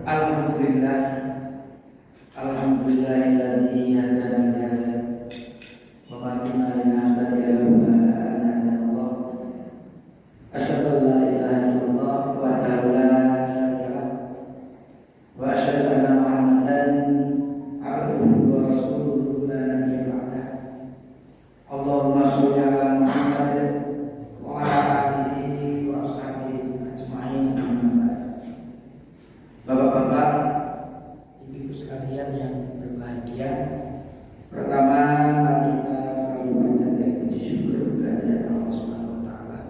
Alhamdulillah, alhamdulillahilladzi hadana li hadza wa ma kunna linahtadiya laula an hadana Allah. Asyhadu an la ilaha illallah wahdahu la syarika lah wa asyhadu anna Muhammadan abduhu wa rasuluhu la nabiyya ba'dah. Allahumma shalli ala Muhammad wa ala alihi wa ashabihi ajma'in. Bapak-bapak, ibu-ibu sekalian yang berbahagia, pertama mari kita selalu panjatkan puji syukur kehadirat Allah Subhanahu wa taala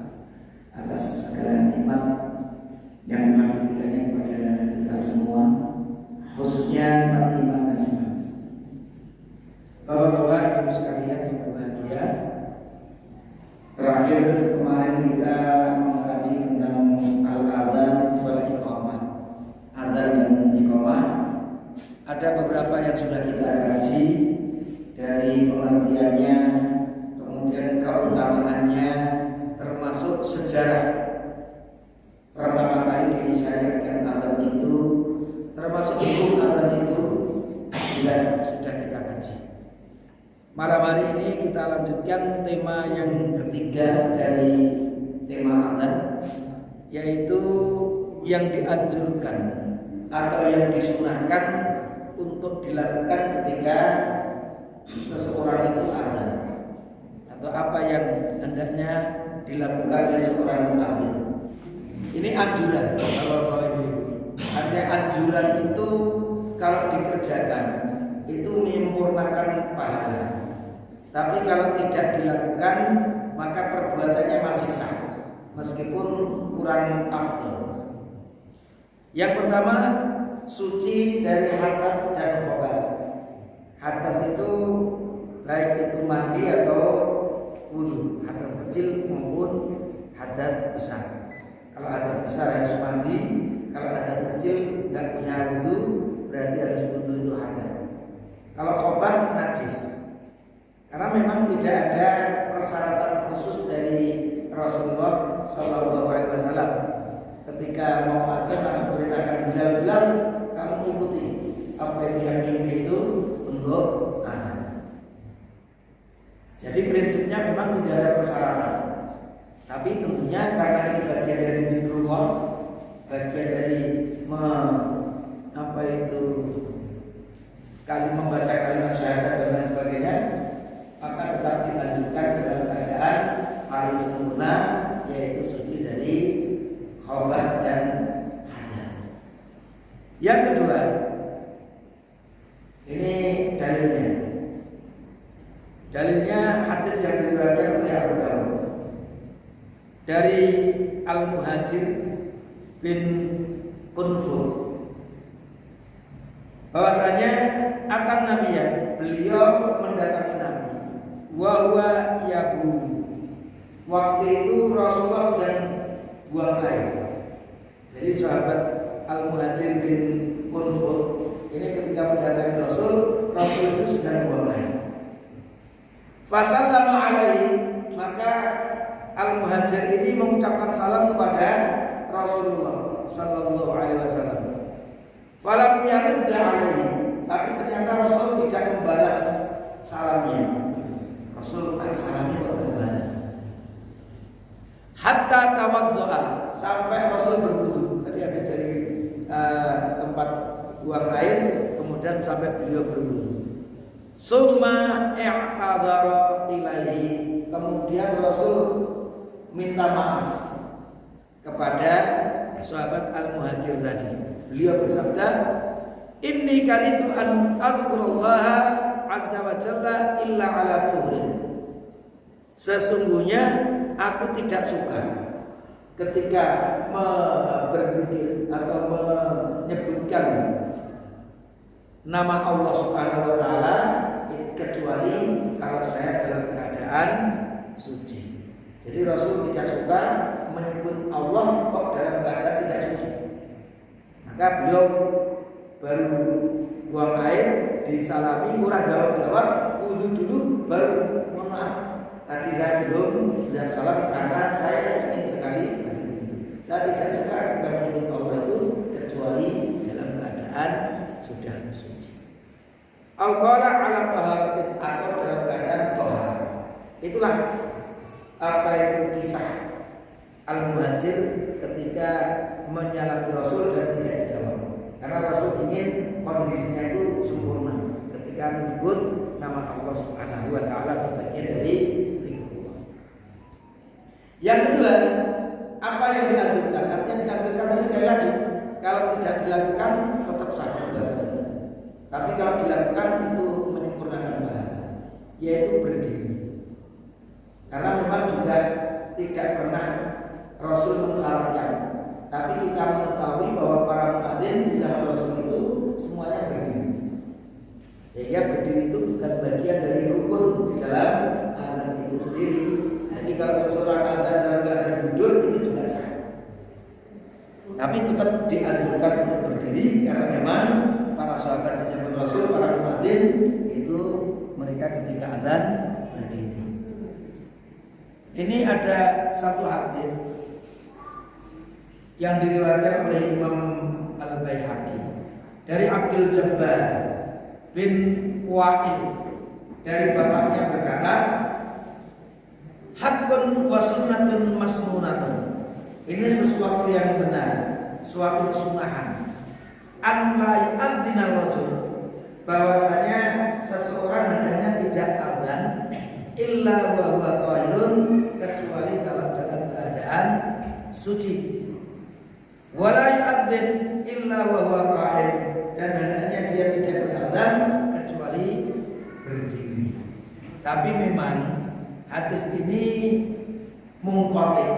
atas segala nikmat yang telah diberikannya kepada kita semua, khususnya nikmat iman dan Islam. Bapak-bapak, ibu sekalian yang berbahagia, terakhir kemarin kita mengkaji tentang al-adzan wal iqamah. Adzan dan iqamah, ada beberapa yang sudah kita kaji dari pengertiannya, kemudian keutamaannya, termasuk sejarah pertama kali disyariatkan adzan itu, termasuk hukum adzan itu juga sudah kita kaji. Malam hari ini kita lanjutkan tema yang ketiga dari tema adzan, yaitu yang dianjurkan atau yang disunahkan untuk dilakukan ketika seseorang itu adzan, atau apa yang hendaknya dilakukan oleh seorang adzan. Ini anjuran, kalau ibu. Artinya anjuran itu kalau dikerjakan itu menyempurnakan pahala. Tapi kalau tidak dilakukan maka perbuatannya masih sah, meskipun kurang afdal. Yang pertama, suci dari hadas dan khobas. Hadas itu baik itu mandi atau wudu, hadas kecil maupun hadas besar. Kalau hadas besar harus mandi, kalau hadas kecil tidak punya wudu berarti harus wudu itu hadas. Kalau khobas najis. Karena memang tidak ada persyaratan khusus dari Rasulullah Shallallahu Alaihi Wasallam. Ketika mau adzan langsung perintahkan Bilal, kamu ikuti apa yang dia mimpi itu untuk adzan. Jadi prinsipnya memang tidak ada persyaratan. Tapi tentunya karena ini bagian dari zikrullah, bagian dari membaca kalimat syahadat dan lain sebagainya, maka tetap dilanjutkan dalam keadaan paling sempurna, yaitu suci dari khobas dan hadas. Yang kedua, ini dalilnya. Dalilnya hadis yang diriwayatkan oleh Abu Dawud dari Al-Muhajir bin Kunfur, bahwasanya akan Nabiya, beliau mendatangi Nabi, wa huwa yabul. Waktu itu Rasulullah sedang buang air. Jadi sahabat Al-Muhajir bin Kunfur ini ketika mendatangi Rasul itu sedang buang air. Fasallama alaihi, maka Al-Muhajir ini mengucapkan salam kepada Rasulullah Sallallahu Alaihi Wasallam. Falam yarudda alaihi, tapi ternyata Rasul tidak membalas salamnya. Rasul tak salamnya kok membalas. Hatta tawaddu'a, sampai Rasul berwudu. Tadi habis dari tempat buang air, kemudian sampai beliau berwudu. Summa i'tadzara ilaihi, kemudian Rasul minta maaf kepada sahabat Al-Muhajir tadi. Beliau bersabda, inni karitu an adzkurullaha azza wa jalla illa ala tuhrin. Sesungguhnya aku tidak suka ketika berzikir atau menyebutkan nama Allah Subhanahu wa taala kecuali kalau saya dalam keadaan suci. Jadi Rasul tidak suka menyebut Allah kok dalam keadaan tidak suci. Maka beliau baru buang air, disalami, kurang jawab-jawab, wudu dulu, baru mohon maaf. Tadi saya belum jawab salam karena saya ingin sekali Saya tidak suka ketika menyebut Allah itu kecuali dalam keadaan sudah suci. Al-qala ala taharatin, atau dalam keadaan tahar. Itulah apa itu kisah Al-Muhajir ketika menyalami Rasul dan tidak dijawab. Karena Rasul ingin kondisinya itu sempurna ketika menyebut nama Allah Subhanahu wa taala sebagian dari zikrullah. Yang kedua, apa yang dianjurkan? Artinya dianjurkan tadi sekali lagi, kalau tidak dilakukan tetap sah. Tapi kalau dilakukan itu menyempurnakan pahala, yaitu berdiri. Karena memang juga tidak pernah Rasul mensyaratkan, tapi kita mengetahui bahwa para muadzin di zaman Rasul itu semuanya berdiri. Sehingga berdiri itu bukan bagian dari rukun di dalam adzan itu sendiri. Jadi kalau seseorang adzan dalam keadaan duduk itu juga sah. Tapi tetap dianjurkan untuk berdiri karena memang para sahabat di zaman Rasul, para muadzin itu mereka ketika adzan berdiri. Ini ada satu hadis yang diriwayatkan oleh Imam Al-Baihaqi dari Abdul Jabbar bin Wa'il, dari bapaknya berkata, haqqun wa sunnatun masnunatun. Ini sesuatu yang benar, suatu kesunahan. An la yu'adzina rajul, bahwasanya seseorang hendaknya tidak adzan illa wa huwa qailun, kecuali kalau dalam keadaan suci. Wala yu'adzin illa wa huwa qa'id, dan hendaknya dia tidak beradzan kecuali berdiri. Tapi memang hadis ini mungqati,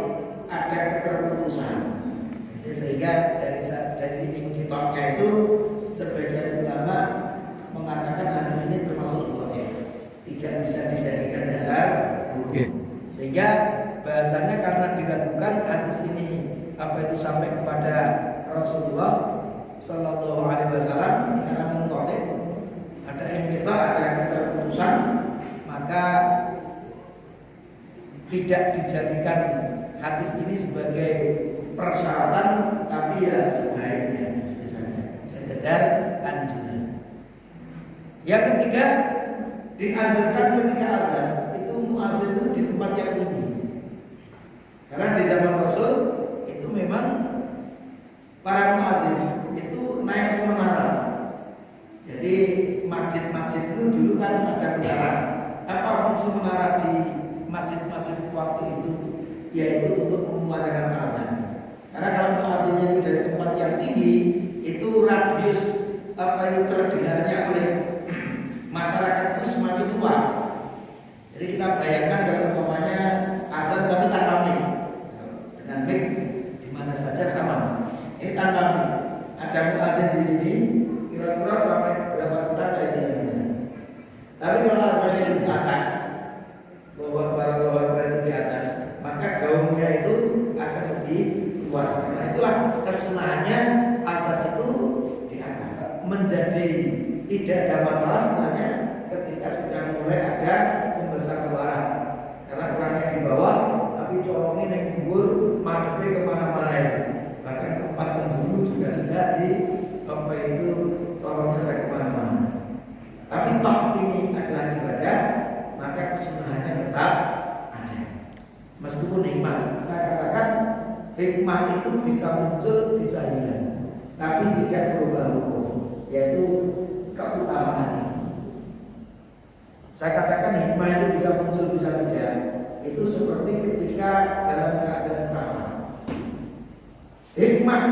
ada keterputusan. Jadi sehingga dari kitabnya itu sebagian ulama mengatakan hadis ini termasuk dhaif, tidak bisa dijadikan dasar hukum. Sehingga bahasanya karena diragukan hadis ini apa itu sampai kepada Rasulullah Sallallahu Alaihi Wasallam, ini karena mungqati, ada kita ada keterputusan, maka tidak dijadikan hadis ini sebagai persyaratan, tapi ya sebaiknya saja, sekedar anjuran. Yang ketiga, dianjurkan ketika azan itu muadzin itu di tempat yang tinggi. Karena di zaman Rasul itu memang para muadzin itu naik ke menara. Jadi masjid-masjid itu dulu kan ada menara. Apa fungsi menara di masjid-masjid waktu itu? Yaitu untuk memudahkan azan. Karena kalau muadzinnya itu dari tempat yang tinggi, itu radius apa yang terdengarnya oleh masyarakat itu semakin luas. Jadi kita bayangkan kalau umpamanya azan tapi tanpa mic, dengan mic di mana saja sama. Ini tanpa mic, ada muadzin di sini, kira-kira sampai berapa tetangga ini. Tapi kalau azannya di atas, bahwa itu di atas, maka gaungnya itu akan lebih luas. Karena itulah kesunahannya azan itu di atas. Menjadi tidak ada masalah sebenarnya ketika sudah mulai ada pembesar keluaran. Karena orangnya di bawah, tapi corongnya yang gugur, madepnya kemana-mana ya. Bahkan tempat penjuru juga sudah di apa itu corongnya ada kemana-mana. Tapi toh ini adalah ibadah, maka kesunahannya tetap ada. Meskipun hikmah, saya katakan hikmah itu bisa muncul, bisa hilang, tapi tidak berubah hukum, yaitu keutamaan ini. Saya katakan hikmah itu bisa muncul, bisa tidak. Itu seperti ketika dalam keadaan sama. Hikmah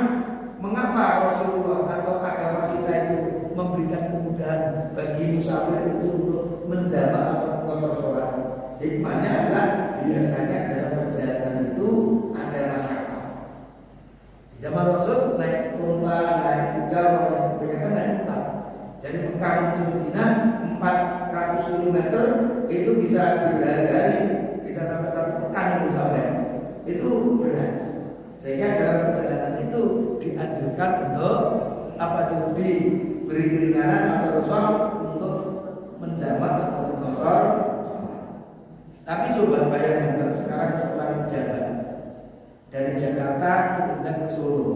mengapa Rasulullah atau agama kita itu memberikan kemudahan bagi musafir itu untuk menjamak atau qasar sholat. Hikmahnya adalah biasanya dalam perjalanan itu ada masyarakat. Di zaman Rasul naik unta, naik kuda, kebanyakan naik unta. Dari Mekah menuju Madinah 400 km itu bisa berhari-hari, bisa sampai 1 pekan itu sampai. Itu berat. Sehingga dalam perjalanan itu dianjurkan untuk apa itu diberi keringanan atau rukhsah untuk menjamak atau qasar. Tapi coba bayangkan sekarang setelah jalan Dari Jakarta diundang ke Solo.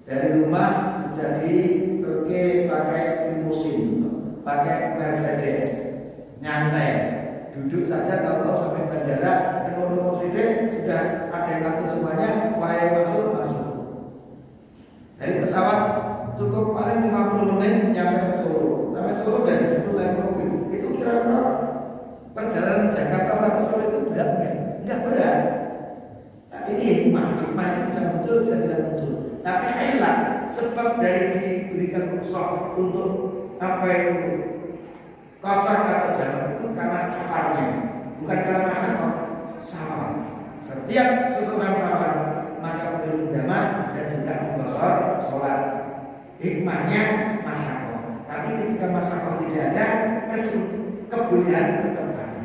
Dari rumah sudah dipergi pakai limusin, pakai Mercedes, nyantai, duduk saja tahu-tahu sampai bandara. Kalau sudah ada yang ngatur semuanya, wae masuk. Dari pesawat cukup paling 50 menit nyampe ke Solo. Sampai Solo dan dijemput naik mobil. Itu kira-kira perjalanan Jakarta sampai Solo itu berat nggak? Nggak berat. Tapi ini hikmah itu bisa muncul, bisa tidak muncul. Tapi ilah sebab dari diberikan rukhsah untuk apa itu kosong atau jamak itu karena safarnya, bukan karena masalah safar. Setiap seseorang safar maka boleh jamak dan juga mengkosor sholat. Hikmahnya masalah. Tapi ketika masalah tidak ada, kebolehan tetap ada.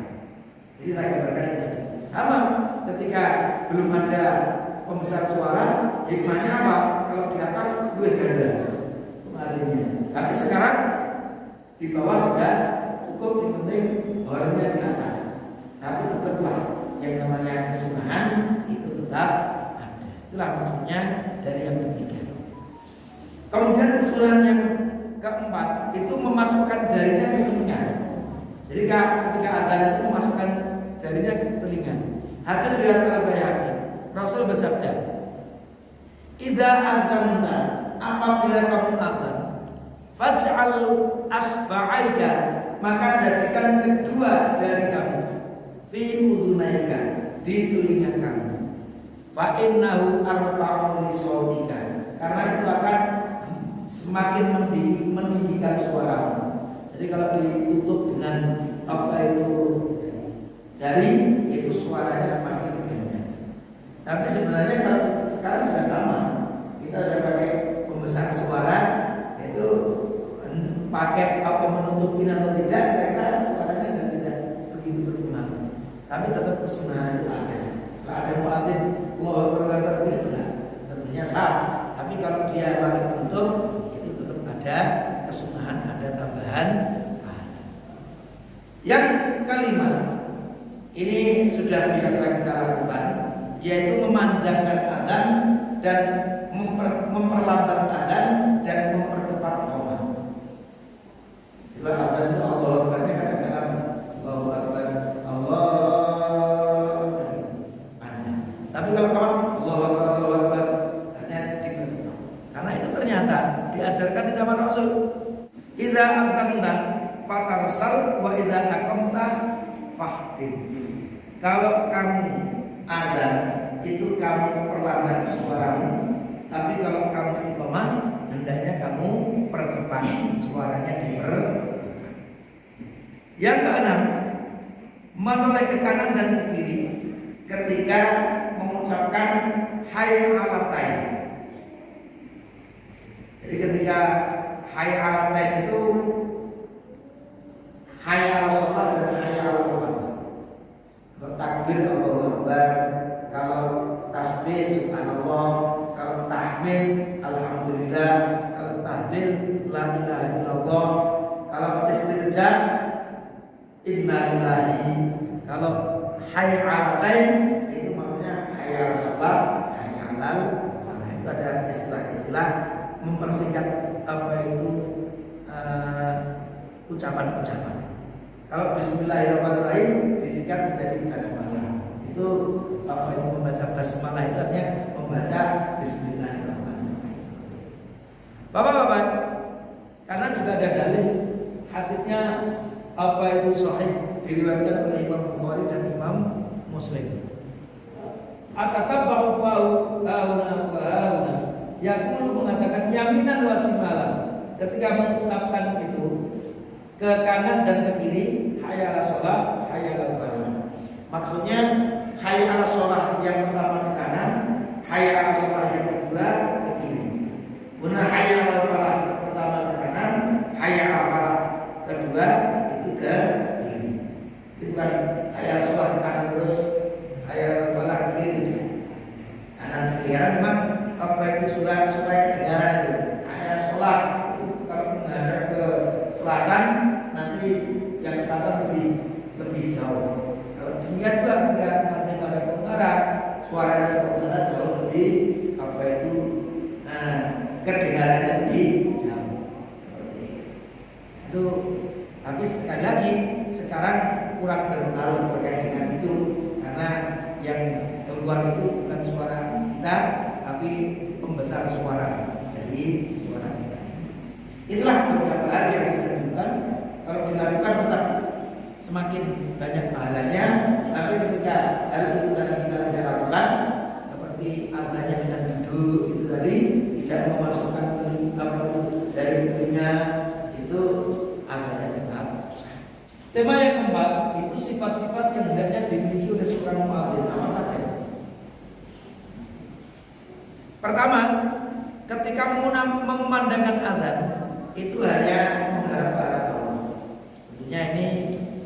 Jadi saya gambarkan ini tadi. Sama ketika belum ada pembesar suara, hikmahnya apa? Kalau di atas lebih ganda kemarinnya. Tapi sekarang di bawah sudah cukup, yang penting orangnya di atas. Tapi tetaplah yang namanya kesunahan itu tetap ada. Itulah maksudnya dari yang ketiga. Kemudian kesunahan yang keempat itu memasukkan jarinya ke telinga. Jadi ketika adzan itu memasukkan jarinya ke telinga. Hadis riwayat Al-Baihaqi. Rasul bersabda, "Idza adzanta, apabila kamu adzan, faj'al asba'aika, maka jadikan kedua jari kamu fi udhunaika, di telinga kamu. Fa innahu arfa'u li sautika, karena itu akan semakin meninggikan suaramu." Jadi kalau ditutup dengan apa itu jari, itu suaranya semakin ganda. Tapi sebenarnya kalau sekarang sudah sama, kita sudah pakai pembesar suara, itu pakai apa menutupin atau tidak, kira-kira suaranya sudah tidak begitu berpengaruh. Tapi tetap kesunahan itu ada. Kalau ada muadzin Allahu Akbar itu tentunya sah. Tapi kalau dia pakai penutup, itu tetap ada kesunahan, ada tambahan pahala. Yang kelima, ini sudah biasa kita lakukan, yaitu memanjangkan adzan dan memperlambat adzan dan mempercepat qomat. Bila adzan itu Allahu Akbar-nya kan agak lama. Allahu Akbar, Allah panjang. Tapi kalau qomat Allahu Akbar, artinya dipercepat. Karena itu ternyata diajarkan di zaman Rasul. Idza adzanta fatarsal wa idza aqamta fahtim. Kalau kamu adzan itu kamu perlambat suaramu, tapi kalau kamu iqamah hendaknya kamu percepat, suaranya dipercepat. Yang keenam, menoleh ke kanan dan ke kiri ketika mengucapkan hayya 'alal tayyib. Jadi ketika hayya 'alal tayyib itu hayya 'alal shalah dan hayya 'alal falah. Kalau takbir Allahu Akbar, kalau tasbih subhanallah, kalau tahmid alhamdulillah, kalau tahlil la ilaha illallah, kalau istirja inna lillahi, kalau hayya 'alal tayyib itu maksudnya hayya 'alal shalah, hayya 'alal falah. Itu ada istilah-istilah mempersingkat apa itu ucapan-ucapan. Kalau bismillahirrahmanirrahim disingkat menjadi basmalah. Itu apa itu membaca basmalah itu artinya membaca bismillahirrahmanirrahim. Bapak-bapak, karena juga ada dalil hadisnya apa itu sahih diriwayatkan oleh Imam Bukhari dan Imam Muslim. Atatabba'u hauna wa hauna. Yaqulu mengatakan yaminan wa shimalan. Ketika mengucapkan itu ke kanan dan ke kiri, hayya 'alal shalah, hayya 'alal falah. Maksudnya hayya 'alal shalah yang pertama ke kanan, hayya 'alal shalah yang kedua ke kiri. Benar hayya 'alal falah pertama ke kanan, hayya 'alal falah kedua itu ke kiri. Itu bukan hayya 'alal shalah ke kanan terus hayya 'alal falah ke kiri tidak. Kanan ke kiri memang apa itu supaya kedengaran itu. Hayya 'alal shalah itu kalau menghadap ke selatan, nanti yang selatan lebih jauh. Kalau demikian juga ketika pada utara suaranya ke utara jauh lebih apa itu kedengarannya lebih jauh seperti itu. Tapi sekali lagi sekarang kurang berpengaruh terkait dengan itu karena yang keluar itu bukan suara kita tapi pembesar suara dari suara kita. Itulah beberapa hal yang dilakukan. Kalau dilakukan tetap semakin banyak pahalanya. Tapi ketika hal itu tadi kita tidak lakukan, seperti adanya dengan duduk itu tadi, tidak memasukkan jari ke telinga, itu adanya tetap sah. Tema yang keempat itu sifat-sifat yang hendaknya dimiliki oleh seorang muadzin. Apa saja? Pertama, ketika memandangkan azan itu hanya mengharap pahala Allah. Tentunya ini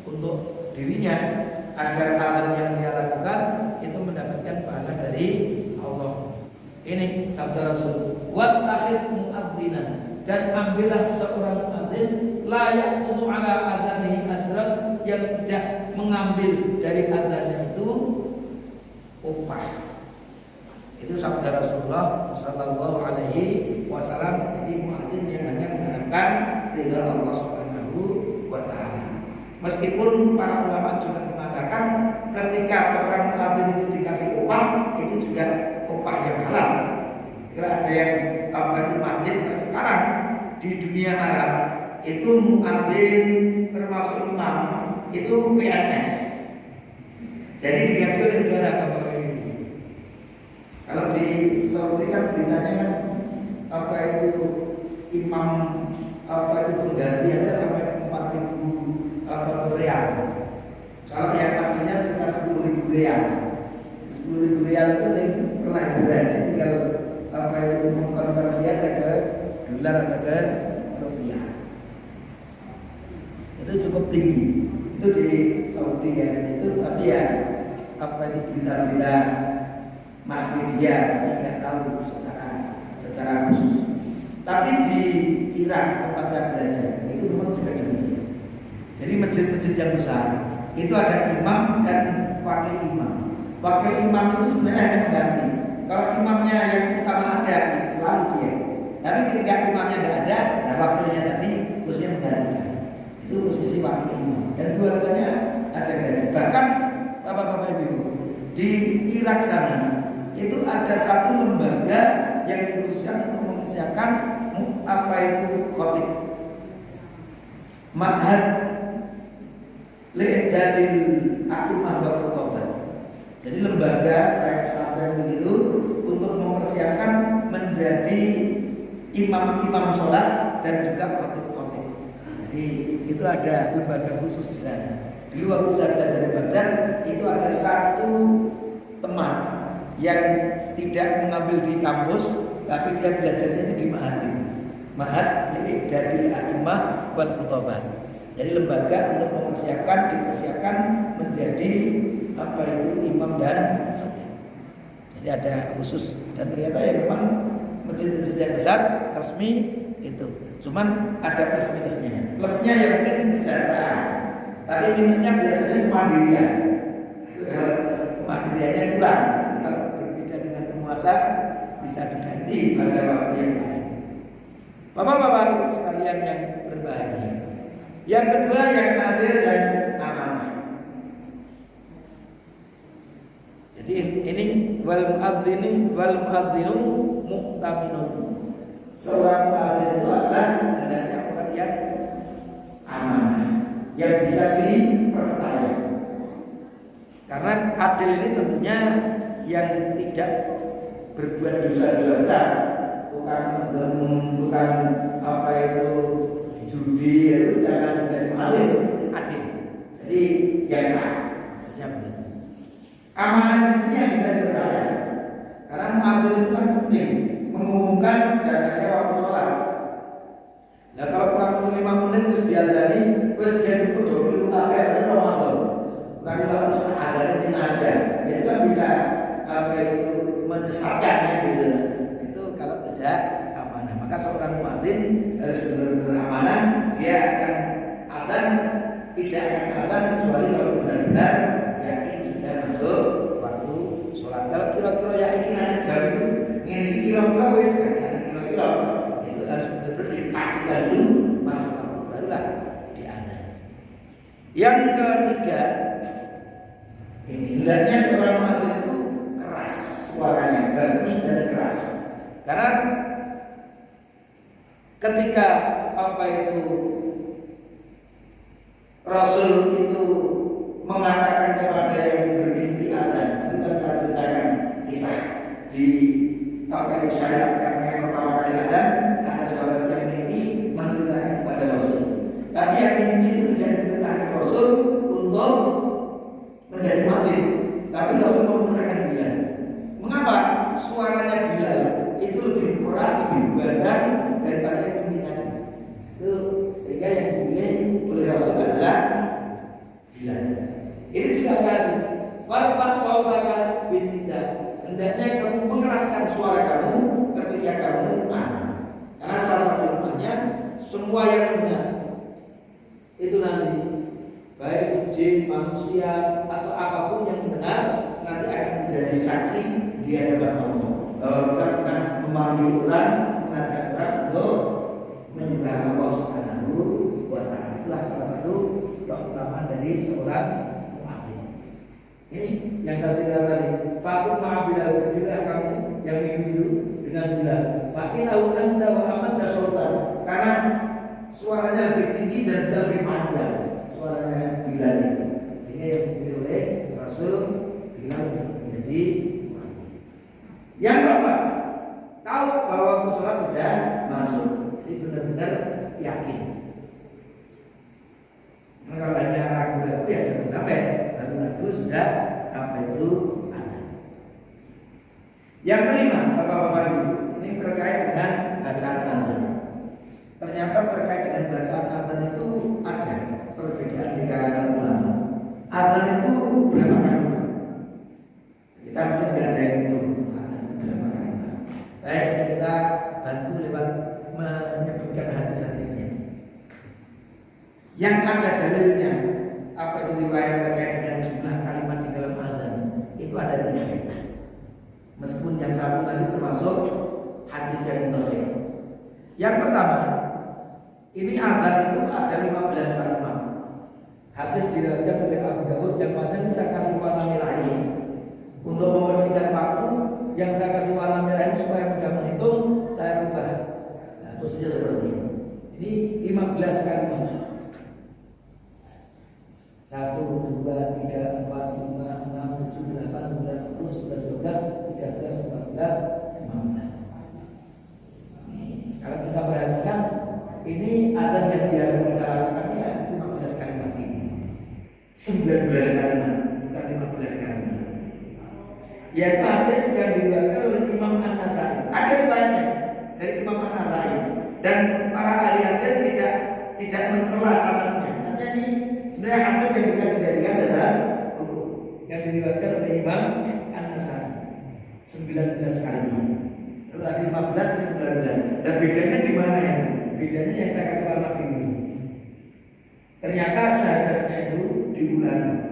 untuk dirinya agar azan yang dia lakukan itu mendapatkan pahala dari Allah. Ini sabda Rasul. Wa takhid muadzinan, dan ambillah seorang muadzin la ya'khudhu ala adzanihi ajran, yang tidak mengambil dari adzannya itu upah. Itu sabda Rasulullah sallallahu alaihi wasallam. Jadi muadzin yang hanya mengharapkan ridha Allah Subhanahu wa taala. Meskipun para ulama juga mengatakan ketika seorang muadzin itu dikasih upah, itu juga upah yang halal. Kalau ada yang di masjid sekarang di dunia Arab itu muadzin termasuk imam itu PNS. Jadi digaji oleh negara Bapak Ibu. Kalau di Saudi kan beritanya kan itu imam itu pengganti aja sampai 4.000 rial. Kalau yang aslinya sekitar 10.000 rial. 10.000 rial itu yang pernah berhaji tinggal itu konversi aja ke dolar atau ke rupiah. Itu cukup tinggi. Itu di Saudi ya. Itu tapi ya itu berita-berita mass media, tapi nggak tahu secara khusus. Tapi di Irak tempat saya belajar itu memang juga demikian. Jadi masjid-masjid yang besar itu ada imam dan wakil imam. Wakil imam itu sebenarnya hanya mengganti. Kalau imamnya yang utama ada, selalu dia. Tapi ketika imamnya nggak ada, nah wakilnya tadi posisinya menggantikan. Itu posisi wakil imam. Dan dua-duanya ada gaji. Bahkan bapak-bapak ibu di Irak sana itu ada satu lembaga yang dikhususkan untuk mempersiapkan itu khotib, ma'had li'idadil a'imah wal khutbah. Jadi lembaga kayak pesantren begitu untuk mempersiapkan menjadi imam-imam sholat dan juga khotib-khotib. Jadi itu ada lembaga khusus di sana. Dulu waktu saya belajar di Baghdad itu ada satu teman yang tidak mengambil di kampus, tapi dia belajarnya itu di Ma'had itu. Ma'had li'idadil a'imah wal khutbah. Jadi lembaga untuk dipersiapkan menjadi itu imam dan khatib. Jadi ada khusus dan ternyata ya memang masjid-masjid yang besar resmi itu. Cuman ada plus-minusnya. Plusnya ya mungkin kesejahteraan, tapi minusnya biasanya kemandirian. Kemandiriannya kurang. Jadi kalau berbeda dengan penguasa bisa diganti pada waktu yang lain. Bapak-bapak sekalian yang berbahagia. Yang kedua yang adil dan amanah. Jadi ini wal muadzinu mu'taminun. Seorang muadzin itu adalah hendaknya orang yang amanah, yang bisa dipercaya. Karena adil ini tentunya yang tidak berbuat dosa-dosa besar, bukan judi, itu jangan jadi adil. Jadi yang maksudnya begitu. Amanah di sini yang bisa dipercaya. Karena muadzin itu kan penting mengumumkan datangnya waktu sholat. Nah kalau kurang 5 menit terus diadzani, terus dia duduk di rumah ada Ramadan. Kurang waktu sudah adzan aja, itu kan bisa mendesakkan gitu. Itu kalau tidak amanah. Maka seorang muadzin harus benar-benar amanah. Dia akan tidak akan adzan kecuali kalau benar-benar yakin sudah masuk waktu sholat. sholat. Kalau kira-kira ya ini ada jam ini kira-kira wes jangan kira-kira, itu harus benar-benar dipastikan dulu masuk waktu barulah diadzan. Yang ketiga, hendaknya seorang muadzin itu keras suaranya, bagus dan keras. Karena ketika Rasul itu mengatakan kepada yang bermimpi adzan, itu kan saya ceritakan kisah di syariat yang pertama kali adzan, ada sahabat yang mimpi menceritakan kepada Rasul. Tapi yang mimpi itu tidak diceritakan Rasul untuk menjadi muadzin, tapi Rasul memerintahkan Bilal. Mengapa? Suaranya Bilal itu lebih keras, lebih gandang daripada yang mimpi tadi. Itu sehingga yang dipilih oleh Rasul adalah Bilal. Ini juga hadis. Farfat saubaka binida. Hendaknya kamu mengeraskan suara kamu ketika kamu adzan. Karena salah satu hikmahnya semua yang dengar itu nanti baik jin, manusia atau apapun yang mendengar nanti akan menjadi saksi di hadapan Allah bahwa kita pernah memanggil orang, mengajak orang untuk menyembah Allah Subhanahu wa Ta'ala. Itulah salah satu keutamaan dari seorang muadzin. Ini yang saya cerita tadi. Fakut ma'abilal, berdirilah kamu yang mimpi dengan Bilal. Fakinahu anda wa amanda sultan. Karena suaranya lebih tinggi dan lebih panjang suaranya Bilal itu. Sehingga yang dipilih oleh Rasul Bilal menjadi muadzin. Yang keempat, tahu bahwa waktu sholat sudah masuk. Jadi benar-benar yakin. Nah, kalau hanya ragu-ragu ya jangan sampai ragu-ragu sudah apa itu adzan. Yang kelima, Bapak-bapak Ibu, ini terkait dengan bacaan adzan. Ternyata terkait dengan bacaan adzan itu ada perbedaan di kalangan ulama. Adzan itu berapa kalimat? Kita mungkin tidak ada yang itu adzan berapa kalimat. Baik, ini kita bantu lewat menyebutkan hadis-hadisnya. Yang ada dalilnya, apa itu riwayat terkait dengan jumlah kalimat di dalam adzan itu ada 3. Meskipun yang satu tadi termasuk hadis yang dhaif. Yang pertama, ini adzan itu ada 15 kalimat. Hadis diriwayatkan oleh Abu Dawud yang mana ini saya kasih warna merah ini untuk membersihkan waktu. Yang saya kasih warna merah ini supaya mudah menghitung, saya rubah. Nah, posisinya seperti ini. Ini 15 kalimat. 1, 2, 3, 4, 5, 6, 7, 8, 9, 10, 11, 12, 13, 14, 15. Kalau kita perhatikan, ini adzan yang biasa kita lakukan ya 15 kalimat ini. 19 kalimat, bukan 15 kalimat. Yaitu hadis yang diriwayatkan oleh Imam An-Nasai. Ada riwayatnya dari Imam An-Nasai dan para ahli hadis tidak mencela sanadnya. Artinya ini sebenarnya hadis yang bisa dijadikan dasar hukum yang diriwayatkan oleh Imam An-Nasai. 19 kalimat. Kalau ada 15 dan 19. Dan bedanya di mana ya? Bedanya yang saya kasih warna biru. Ternyata syahadatnya itu diulang.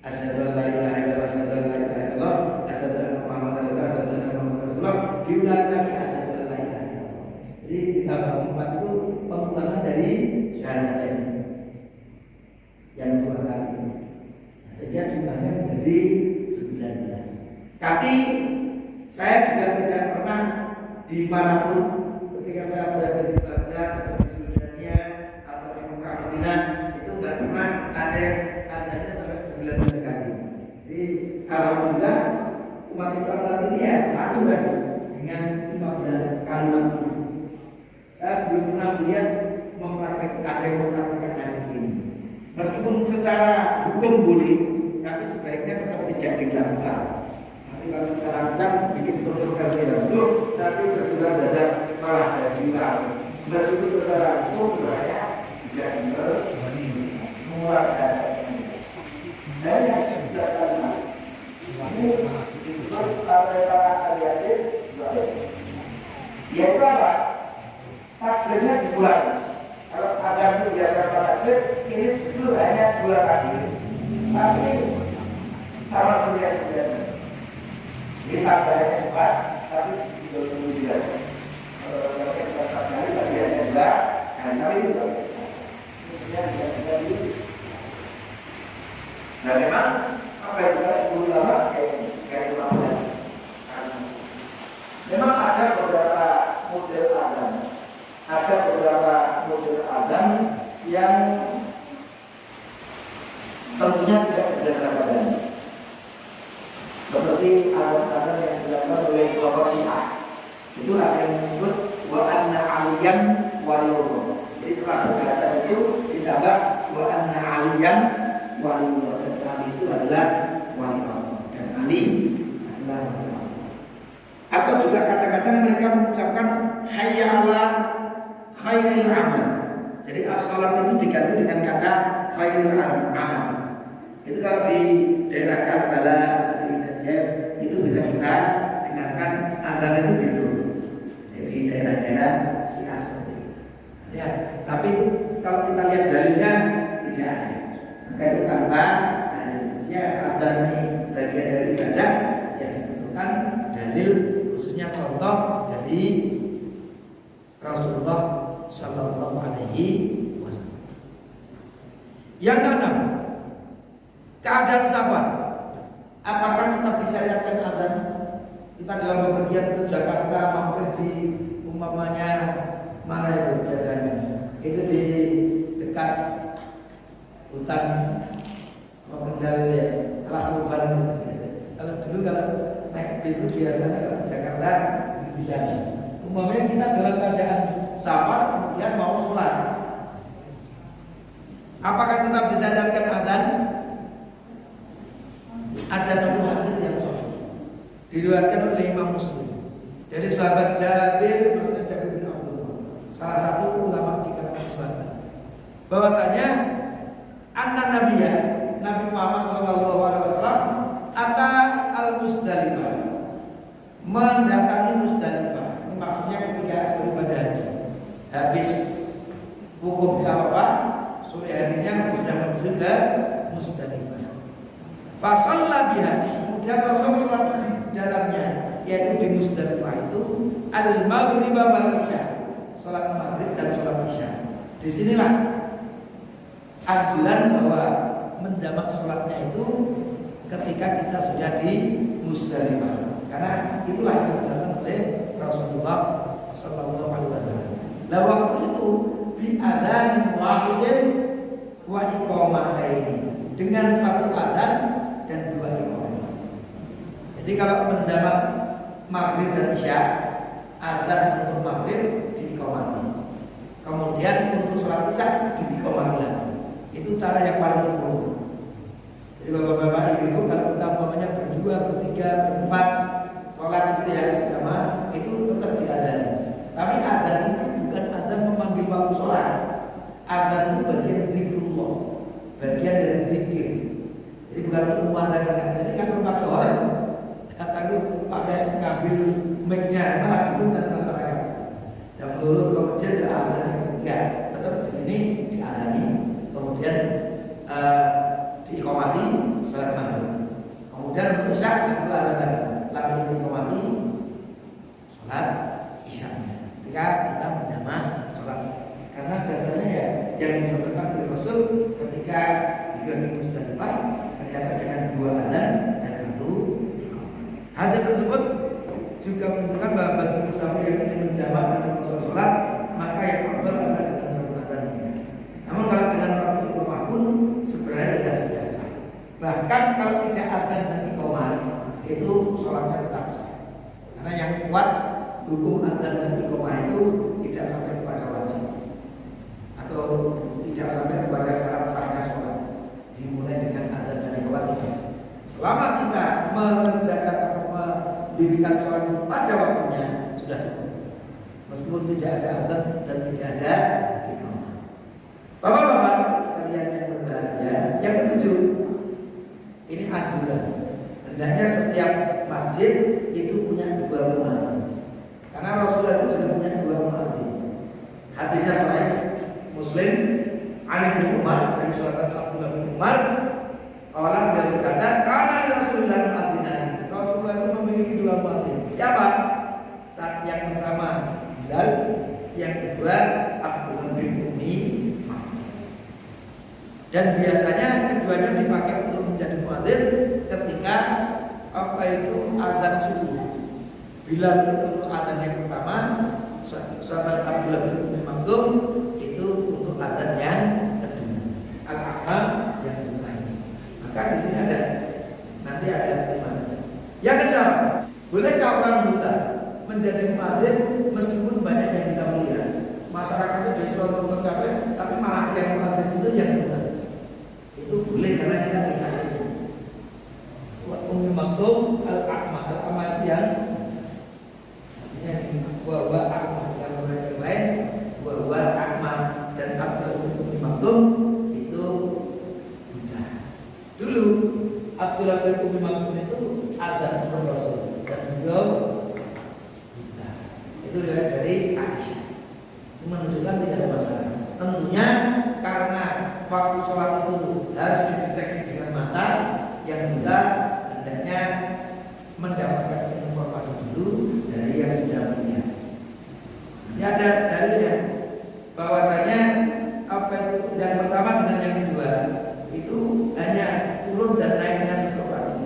Asyhadu an la ilaha illallah, asyhadu an la ilaha illallah, asyhadu anna Muhammadar rasulullah, asyhadu anna Muhammadar rasulullah, diulang lagi asyhadu an la ilaha illallah. Jadi ditambah 4 itu pengulangan dari syahadatnya yang 2 kali. Sehingga jumlahnya menjadi 19. Tapi saya juga tidak pernah dimanapun ketika saya berada di Baghdad atau di Jordania atau di Mekah Madinah itu nggak pernah ada yang adanya sampai 19 kali. Jadi alhamdulillah umat Islam ini ya satu kan dengan 15 kalimat itu. Saya belum pernah lihat ada yang mempraktikkan hadis ini. Meskipun secara hukum boleh, tapi sebaiknya tetap tidak dilakukan. Kalau kita lakukan bikin kontroversi itu nanti berjual dada malah ada bilang meskipun secara hukum saya tidak mengeluarkan dan yang tidak karena ini disebut para ahli yaitu apa? Takdirnya dibuat. Kalau ada yang biasa takdir ini itu hanya 2 kali tapi sama seperti yang yang tentunya tidak berdasarkan padanya. Seperti adat-adat yang dilakukan oleh kelompok Syiah, itu ada yang menyebut wa anna aliyan waliyullah. Jadi setelah berkata itu ditambah wa anna aliyan waliyullah, dan Ali itu adalah wali Allah dan Ali adalah wali Allah. Atau juga kadang-kadang mereka mengucapkan hayya ala khairil amal. Jadi as-salat itu diganti dengan kata khairil amal. Itu kalau di daerah Karbala, di Najaf, itu bisa kita dengarkan adzan itu gitu. Jadi daerah-daerah Syiah seperti itu. Ya, tapi itu kalau kita lihat dalilnya tidak ada. Maka itu tanpa maksudnya adzan ini bagian dari ibadah yang dibutuhkan dalil, khususnya contoh dari Rasulullah Sallallahu Alaihi Wasallam. Yang keenam, keadaan safar. Apakah kita disyariatkan adzan? Kita dalam bepergian ke Jakarta, mampir di umpamanya mana itu biasanya? Itu di dekat hutan Kendal ya, kelas urban itu. Kalau dulu kalau naik bis itu biasanya kalau ke Jakarta di sana. Umpamanya kita dalam keadaan safar kemudian mau sholat, apakah tetap disyariatkan adzan? Ada satu hadis yang sahih diriwayatkan oleh Imam Muslim dari sahabat Jabir bin Abdullah, salah satu ulama di kalangan sahabat, bahwasanya anna nabiyya Nabi Muhammad sallallahu alaihi wasallam ata al-Musdalifah, mendatangi Musdalifah. Ini maksudnya ketika beribadah haji, habis wukuf di Arafah, sore harinya sudah menuju ke Musdalifah. Fasalla biha, kemudian Rasul sholat di dalamnya, yaitu di Musdalifah itu al-maghrib wal isya, sholat maghrib dan sholat isya. Disinilah anjuran bahwa menjamak sholatnya itu ketika kita sudah di Musdalifah, karena itulah yang dilakukan oleh Rasulullah Sallallahu Alaihi Wasallam. Nah waktu itu bi adzan wahidin wa iqamataini, dengan satu adzan dan dua iqamah. Jadi kalau menjamak maghrib dan isya, adzan untuk maghrib diiqamati, kemudian untuk sholat isya diiqamati lagi. Itu cara yang paling sempurna. Jadi bapak-bapak, ibu-ibu, kalau kita umpamanya berdua, bertiga, berempat sholat itu ya jamaah, itu tetap diadzani. Tapi adzan itu bukan adzan memanggil waktu sholat. Adzan itu bagian zikrullah, bagian dari zikir. Jadi bukan untuk memandangkan. Jadi kan pakai orang, datang itu pakai ngambil mic-nya, malah diundang masyarakat. Jam dulu ke masjid tidak adzan, enggak, tetap di sini diadzani. Kemudian diiqamati sholat maghrib. Kemudian untuk isya itu ada lagi diiqamati sholat isya. Ketika kita menjamak sholat, karena dasarnya ya yang dicontohkan oleh Rasul ketika beliau di Musdalifah ternyata dengan dua adzan dan satu iqamah. Hadis tersebut juga menunjukkan bahwa bagi musafir yang ingin menjamak dan mengusur sholat, maka yang afdal adalah dengan satu adzan. Namun kalau dengan satu iqamah pun sebenarnya tidak sah. Bahkan kalau tidak adzan dan iqamah itu sholatnya tetap sah. Karena yang kuat hukum adzan dan iqamah itu tidak sampai kepada wajib atau tidak sampai kepada syarat sahnya sholat. Dimulai dengan adzan dan iqamah itu. Selama kita mengerjakan atau mendirikan sholat itu pada waktunya sudah cukup. Meskipun tidak ada adzan dan tidak ada iqamah. Bapak-bapak sekalian yang berbahagia, yang ketujuh, ini anjuran. Hendaknya setiap masjid itu punya dua muadzin. Karena Rasulullah itu juga punya dua muadzin. Hadisnya sahih Muslim, Ali bin Umar dari sahabat Abdullah bin Umar, orang dia berkata, karena Rasulullah muadzin. Rasulullah itu memiliki dua muadzin. Siapa? Saat yang pertama Bilal, yang kedua Abdullah bin Umi. Dan biasanya keduanya dipakai untuk menjadi muadzin ketika azan subuh. Bilal itu untuk azan yang pertama, sahabat Abdullah bin Umi Maktum itu untuk adzan yang kedua. Al-a'ma yang buta ini. Maka di sini ada nanti ada terjemahannya. Yang kedua, bolehkah orang buta menjadi muadzin meskipun banyak yang bisa melihat? Masyarakat itu disuruh nonton kafe, tapi malah yang muadzin itu yang buta. Itu boleh karena kita tinggal itu. Wa ummi maktum al-a'ma yang wa a'ma yang lain wa a'ma dan Abdullah bin Maktum itu buta. Dulu Abdullah bin Maktum itu adzan Rasul dan beliau buta. Itu riwayat dari Aisyah. Itu menunjukkan tidak ada masalah. Tentunya karena waktu sholat itu harus dideteksi dengan mata, yang buta hendaknya mendapatkan informasi dulu dari yang sudah melihat. Ini ada dalilnya bahwasanya apa itu yang pertama dengan yang kedua itu hanya turun dan naiknya seseorang.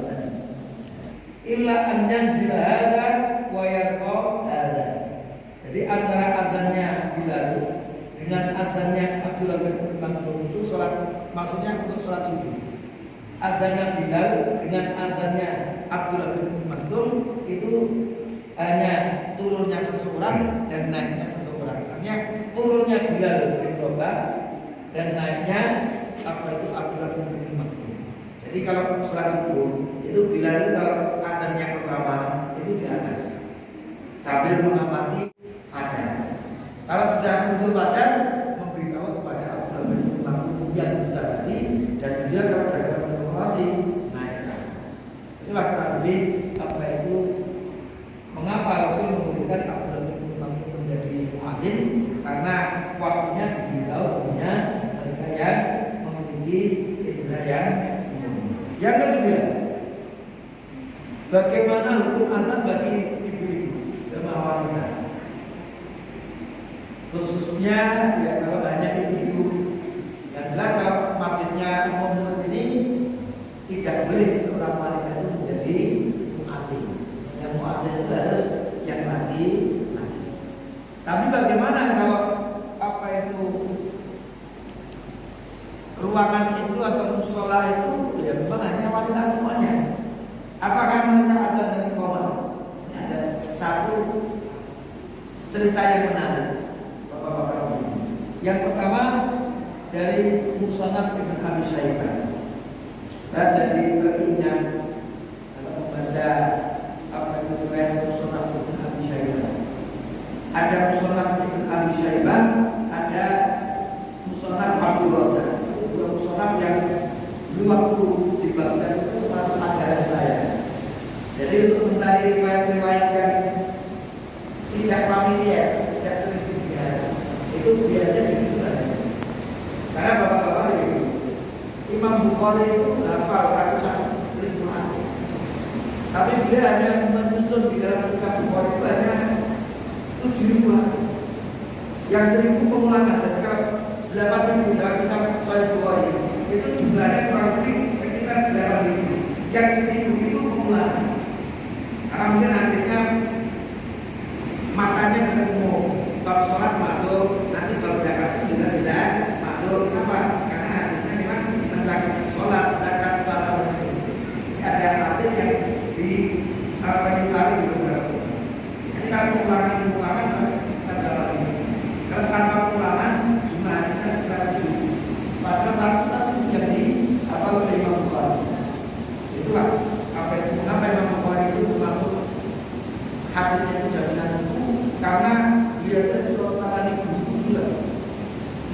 Illa an yanzila hadza wa yarqa hadza. Jadi antara adzannya Bilal dengan adzannya Abdullah bin Maktum itu salat, maksudnya untuk salat subuh. Adzannya Bilal dengan adzannya Abdullah bin Maktum itu hanya turunnya seseorang dan naiknya seseorang. Artinya turunnya Bilal bin Rabah dan naiknya apa itu Abdullah bin Maktum. Jadi kalau salat subuh itu Bilal kalau adzan yang pertama itu di atas sambil mengamati fajar. Kalau sudah muncul fajar, memberitahu kepada Abdullah bin Maktum yang buta tadi, dan dia kalau dapat informasi naik ke atas. Itulah kurang lebih apa itu mengapa Rasul memberikan Abdullah bin Maktum menjadi muadzin, karena waktunya diberitahu punya mereka yang memiliki indera yang sempurna. Yang kesembilan, bagaimana hukum adzan bagi ibu-ibu jemaah wanita? Khususnya ya kalau hanya ibu-ibu. Yang jelas kalau masjidnya umum ini tidak boleh seorang wanita itu menjadi muadzin. Yang muadzin itu harus yang laki-laki. Tapi bagaimana kalau apa itu ruangan itu atau musola itu ya memang hanya wanita semuanya? Apakah mereka ada dari iqamah? Ini ada satu cerita yang menarik. Yang pertama dari Musannaf Ibn Abi Syaibah. Saya jadi teringat kalau membaca apa itu riwayat Musannaf Ibn Abi Syaibah. Ada Musannaf Ibn Abi Syaibah, ada Musannaf Abdul Razak. Itu dua musannaf yang dulu waktu di Baghdad itu termasuk pelajaran saya. Jadi untuk mencari riwayat-riwayat yang tidak familiar, tidak sering dilihat, itu biasanya di situ ada. Karena bapak-bapak ini, Imam Bukhari itu hafal ratusan ribu hadis, tapi beliau hanya menyusun di dalam kitab Bukhari itu hanya 7.000 hadis, yang 1.000 pengulangan. Dan kalau 8.000 dalam kitab Sahih Bukhari itu jumlahnya kurang lebih sekitar 8.000, yang 1.000 itu pengulangan. Karena mungkin hadisnya makanya umum. Bab sholat masuk, nanti bab zakat pun juga bisa masuk. Kenapa? Karena hadisnya memang mencakup sholat, zakat, puasa, dan itu. Ada hadis yang di ditaruh di beberapa. Jadi kalau pengulangan sampai sekitar 8.000. Kalau tanpa pengulangan jumlah hadisnya sekitar 7. Padahal ratusan itu yang di apa oleh Imam Bukhari. Itulah apa itu mengapa Imam Bukhari itu termasuk hadisnya itu jaminan hukum, karena dia itu cara buku gila.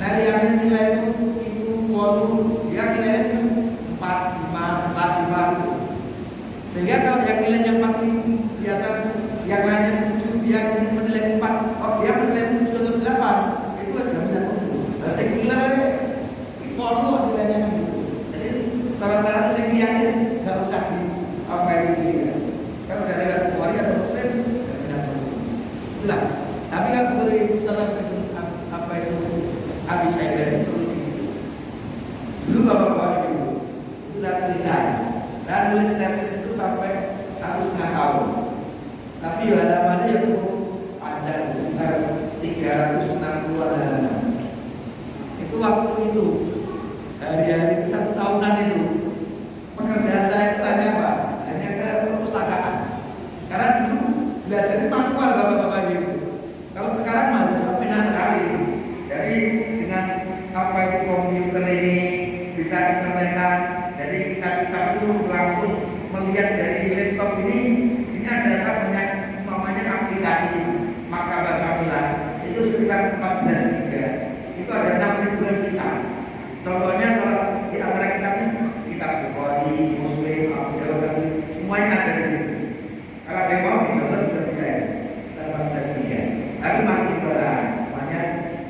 Nah yang nilai itu walu dia nilai itu 45 itu. Sehingga kalau yang nilainya 45 biasa yang lainnya 7, dia menilai 4, oh dia menilai 7 atau 8, itu jaminan hukum. Nah saya kira walu nilainya gitu. Jadi cara-cara sekian nggak usah di apa ini ya. Kalau dari Bukhari atau Muslim jaminan hukum. Itulah. Tapi kan seperti salah apa itu Abi Syaibah itu perlu diceritakan. Dulu bapak-bapak ibu itu sudah cerita. Saya nulis tesis itu sampai 1,5 tahun. Tapi halamannya ya cukup panjang, sekitar 360 halaman. Itu waktu itu hari-hari 1 tahunan itu pekerjaan saya itu hanya apa? Hanya ke perpustakaan. Karena dulu belajarnya manual bapak-bapak ibu. Kalau sekarang mahasiswa pindah sekali. Jadi dengan apa itu komputer ini bisa internetan. Jadi kitab-kitab itu langsung melihat dari laptop ini ada banyak umpamanya aplikasi Maktabah Syamilah itu sekitar 14 giga. Itu ada 6.000-an kitab. Contohnya salah di antara kitabnya kitab Bukhari, Muslim, Abu Dawud, semuanya ada di sini. Kalau ada yang mau didownload juga bisa ya. 14 giga. Tapi masih berbahasa, semuanya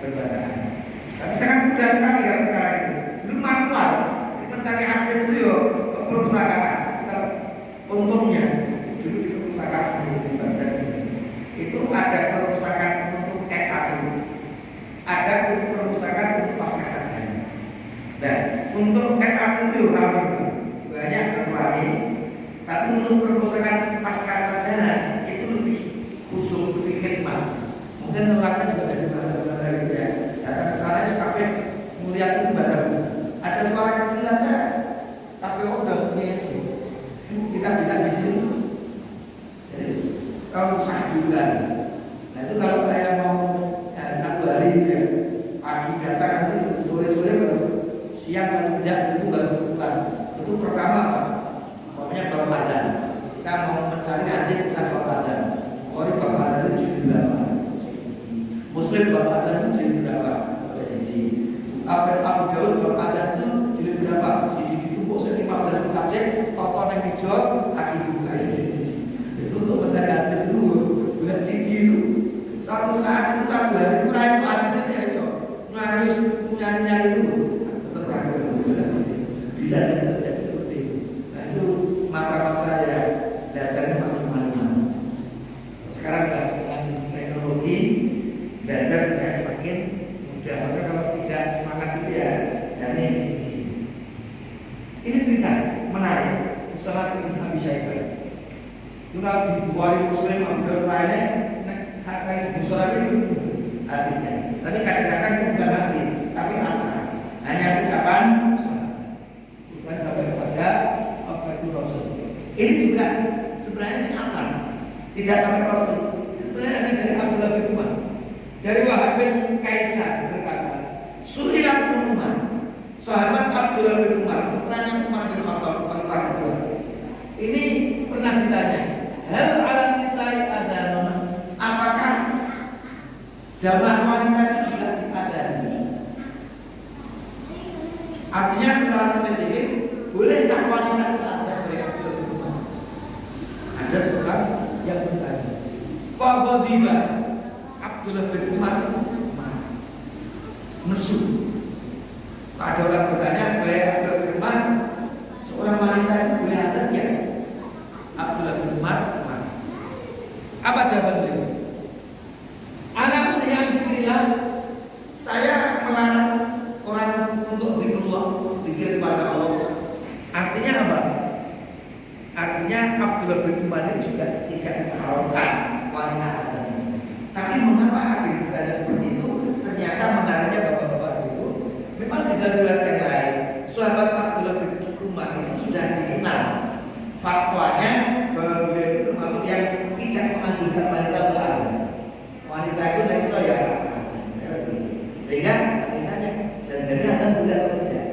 berbahasa. Tapi sangat mudah sekali kalau sekarang itu. Dulu manual. Jadi mencari hadis itu yo ke perpustakaan. Untungnya dulu di perpustakaan di Banten itu ada perpustakaan untuk S1, ada perpustakaan untuk pasca sarjana. Dan untuk S1 itu banyak berwani, tapi untuk perpustakaan pasca sarjana itu lebih khusus, lebih khidmat. Mungkin orangnya juga dari bahasa gitu ya. Datang ke sana sampai melihat itu baca buku. Ada suara kecil aja, tapi udah itu kita bisa di sini. Jadi kalau sah dulu kan. Nah itu kalau saya mau satu hari ya, pagi datang nanti sore-sore baru siang paling tidak itu baru bukan. Itu pertama apa? Pokoknya bab badan. Kita mau mencari hadis tentang bab badan. Bukhari bab badan itu jadi berapa? Muslim bab badan itu jadi berapa? Abu Dawud bab badan itu jadi berapa? Jadi ditumpuk 15 kitabnya, tonton yang hijau, kaki dibuka sisi. Itu untuk mencari hadis itu bulan siji itu. Satu saat itu satu hari itu lain hadisnya ya iso. Nyari itu tetap gak ketemu. Bisa jadi terjadi seperti itu. Nah itu masa-masa ya belajarnya masih manual. Sekarang dengan teknologi belajar supaya semakin mudah. Maka kalau tidak semangat itu ya jangan di sini. Ini cerita menarik. Musnad Ibnu Abi Syaibah. Juga di Bukhari, Muslim, Abu Dawud lainnya, saat saya di Musnad itu artinya. Tapi kadang-kadang itu bukan hati, tapi antara. Hanya ucapan, bukan sampai kepada apa itu Rasul. Ini juga sebenarnya ini aman, tidak sampai Rasul. Ini sebenarnya ada dari Abdullah bin Umar, dari Wahab bin Kaisar berkata, Su'ilah bin Umar. Sahabat Abdullah bin Umar, putranya Umar bin Khattab, khalifah kedua. Ini pernah ditanya, hal ala nisa'i adzanun? Apakah jamaah wanita itu juga diadzani? Artinya secara spesifik, bolehkah wanita itu adzan oleh Abdullah bin Umar? Ada seorang yang bertanya. Fa ghadiba Abdullah bin Umar itu marah, nesu. Ada orang bertanya, bahwa Abdullah bin Umar seorang wanita itu boleh adzan ya? Abdullah bin Umar marah. Apa jawaban beliau? Anak pun yang dikirilah, saya melarang orang untuk zikrullah, zikir kepada Allah. Artinya apa? Artinya Abdullah bin Umar ini juga tidak mengharamkan wanita adzan. Tapi mengapa ada berada seperti itu? Ternyata mengarahnya bapak-bapak itu memang tidak riwayat yang lain. Sahabat Abdullah bin Umar itu sudah dikenal fatwanya bahwa beliau itu termasuk yang tidak menganjurkan wanita untuk adzan. Wanita itu dari saya rasakan. Sehingga wanitanya jangan adzan boleh atau tidak.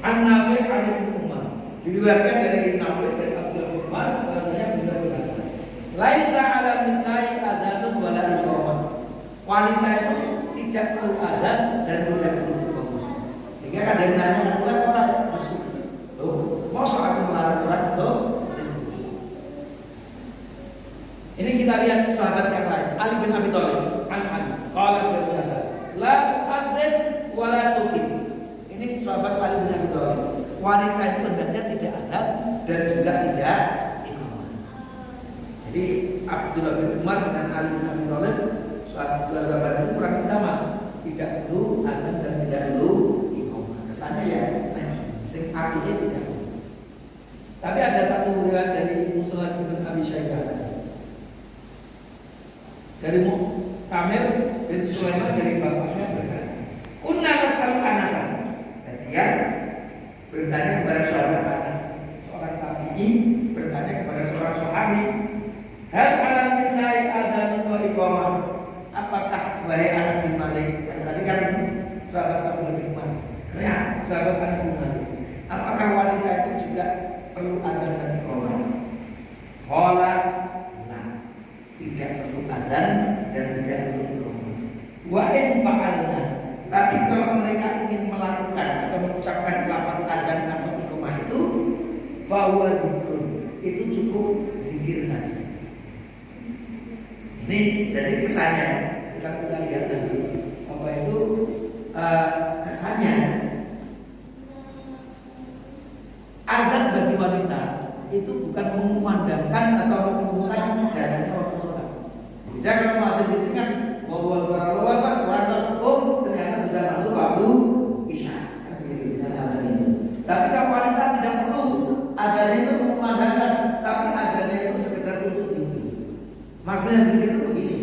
An-Nafi' an Umar diriwayatkan dari Nafi' dari Abdullah bin Umar bahasanya beliau berkata, laisa 'ala nisa'i adzanun wala iqamah. Wanita itu tidak perlu adzan dan tidak perlu iqamah. Sehingga ada yang nanya, orang lesu. Loh, masa aku melarang orang untuk ini kita lihat sahabat yang lain. Ali bin Abi Thalib, qala berkata, la tu'adzin wa la tuqim. Ini sahabat Ali bin Abi Thalib. Wanita itu hendaknya tidak adzan dan juga tidak iqamah. Jadi Abdullah bin Umar dengan Ali bin Abi Thalib, dua sahabat itu kurang sama. Tidak perlu adzan dan tidak perlu iqamah. Kesannya ya, sing apinya tidak. Tapi ada satu riwayat dari Musnad Ibnu Abi Syaibah dari Mu'tamir bin Sulaiman dari bapaknya berkata, sahabat Abu bin Malik. Ya, sahabat Anas bin Malik. Apakah wanita itu juga perlu adzan dan iqamah? Qala nah, tidak perlu adzan dan tidak perlu iqamah. wa in fa'alna. Tapi kalau mereka ingin melakukan atau mengucapkan lafaz adzan atau iqamah itu, Fa huwa dzikrun. itu cukup zikir saja. Ini jadi kesannya. Kita lihat nanti Apa itu kesannya? Adzan bagi wanita itu bukan mengumandangkan atau mengumumkan dadanya waktu sholat. Jadi kalau mau adzan di sini kan Allahu Akbar, ternyata sudah masuk waktu isya. Kan begitu dengan adzan itu. Tapi kalau wanita tidak perlu adzannya itu mengumandangkan, tapi adzannya itu sekedar untuk zikir. Maksudnya zikir itu begini.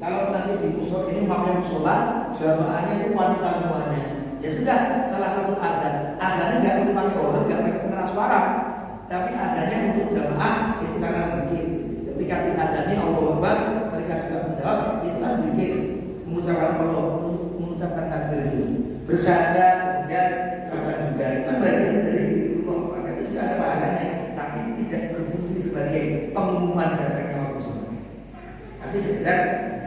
Kalau nanti di musola ini makanya musola jamaahnya itu wanita semuanya. Ya sudah, salah satu adzan. Adzannya nggak perlu pakai orang, nggak pakai pengeras suara. Tapi adzannya untuk jamaah itu karena zikir. Ketika diadzani Allahu Akbar, mereka juga menjawab, itu kan zikir. Mengucapkan Allah, mengucapkan takbir itu. Bersyahadat, kemudian akan juga itu kan bagian dari Allah. Maka itu juga ada pahalanya, tapi tidak berfungsi sebagai pengumuman datangnya waktu sholat. Tapi sekedar